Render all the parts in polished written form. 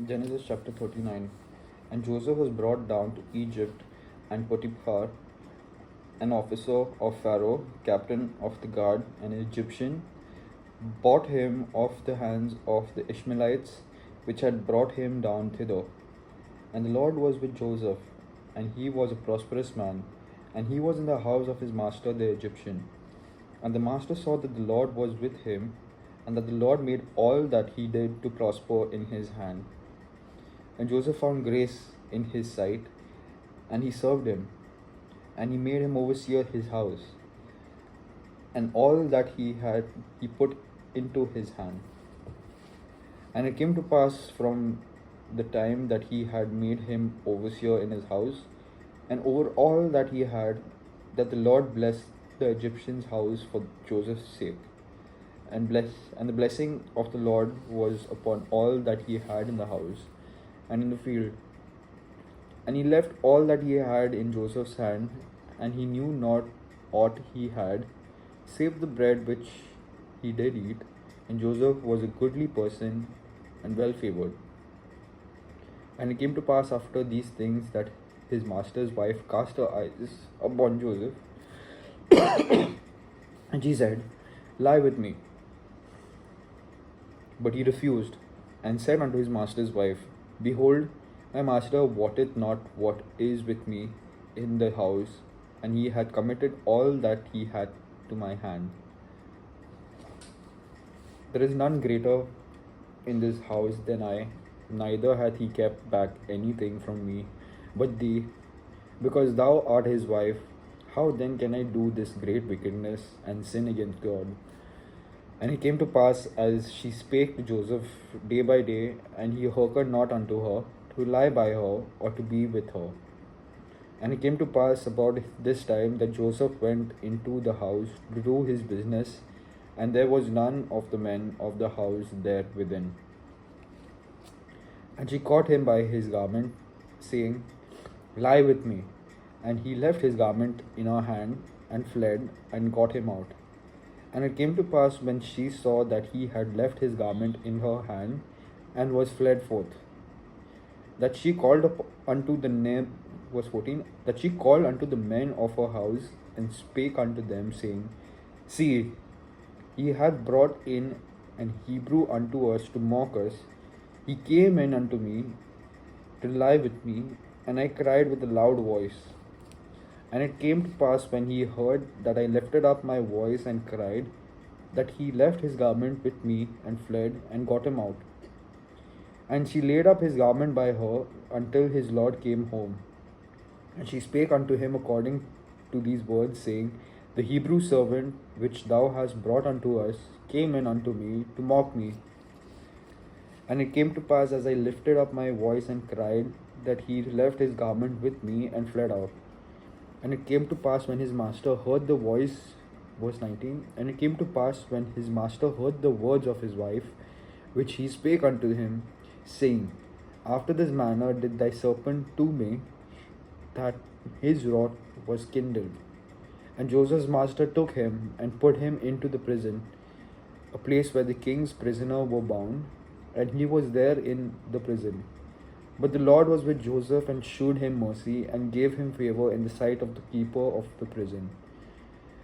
Genesis chapter 39. And Joseph was brought down to Egypt, and Potiphar, an officer of Pharaoh, captain of the guard, an Egyptian, bought him off the hands of the Ishmaelites, which had brought him down thither. And the Lord was with Joseph, and he was a prosperous man, and he was in the house of his master the Egyptian. And the master saw that the Lord was with him, and that the Lord made all that he did to prosper in his hand. And Joseph found grace in his sight, and he served him, and he made him overseer his house, and all that he had he put into his hand. And it came to pass from the time that he had made him overseer in his house, and over all that he had, that the Lord blessed the Egyptian's house for Joseph's sake. And the blessing of the Lord was upon all that he had in the house and in the field. And he left all that he had in Joseph's hand, and he knew not aught he had, save the bread which he did eat. And Joseph was a goodly person and well favored. And it came to pass after these things that his master's wife cast her eyes upon Joseph, and she said, Lie with me. But he refused, and said unto his master's wife, Behold, my master wotteth not what is with me in the house, and he hath committed all that he had to my hand. There is none greater in this house than I, neither hath he kept back anything from me but thee, because thou art his wife. How then can I do this great wickedness and sin against God? And it came to pass, as she spake to Joseph day by day, and he hearkened not unto her, to lie by her, or to be with her. And it came to pass about this time that Joseph went into the house to do his business, and there was none of the men of the house there within. And she caught him by his garment, saying, Lie with me. And he left his garment in her hand, and fled, and got him out. And it came to pass, when she saw that he had left his garment in her hand, and was fled forth, that she called up unto the name, verse 14, that she called unto the men of her house, and spake unto them, saying, See, he hath brought in an Hebrew unto us to mock us. He came in unto me to lie with me, and I cried with a loud voice. And it came to pass, when he heard that I lifted up my voice and cried, that he left his garment with me, and fled, and got him out. And she laid up his garment by her until his Lord came home. And she spake unto him according to these words, saying, The Hebrew servant which thou hast brought unto us came in unto me to mock me. And it came to pass, as I lifted up my voice and cried, that he left his garment with me, and fled out. And it came to pass, when his master heard the voice, verse 19, and it came to pass, when his master heard the words of his wife, which he spake unto him, saying, After this manner did thy serpent to me, that his wrath was kindled. And Joseph's master took him, and put him into the prison, a place where the king's prisoners were bound, and he was there in the prison. But the Lord was with Joseph, and shewed him mercy, and gave him favor in the sight of the keeper of the prison.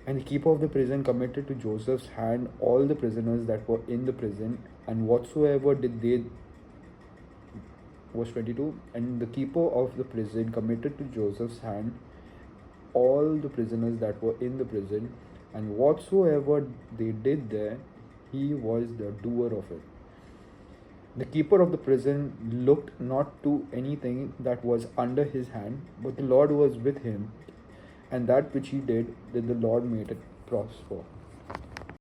And the keeper of the prison committed to Joseph's hand all the prisoners that were in the prison, and whatsoever did they, verse 22, and the keeper of the prison committed to Joseph's hand all the prisoners that were in the prison, and whatsoever they did there, he was the doer of it. The keeper of the prison looked not to anything that was under his hand, but the Lord was with him, and that which he did the Lord made it prosper.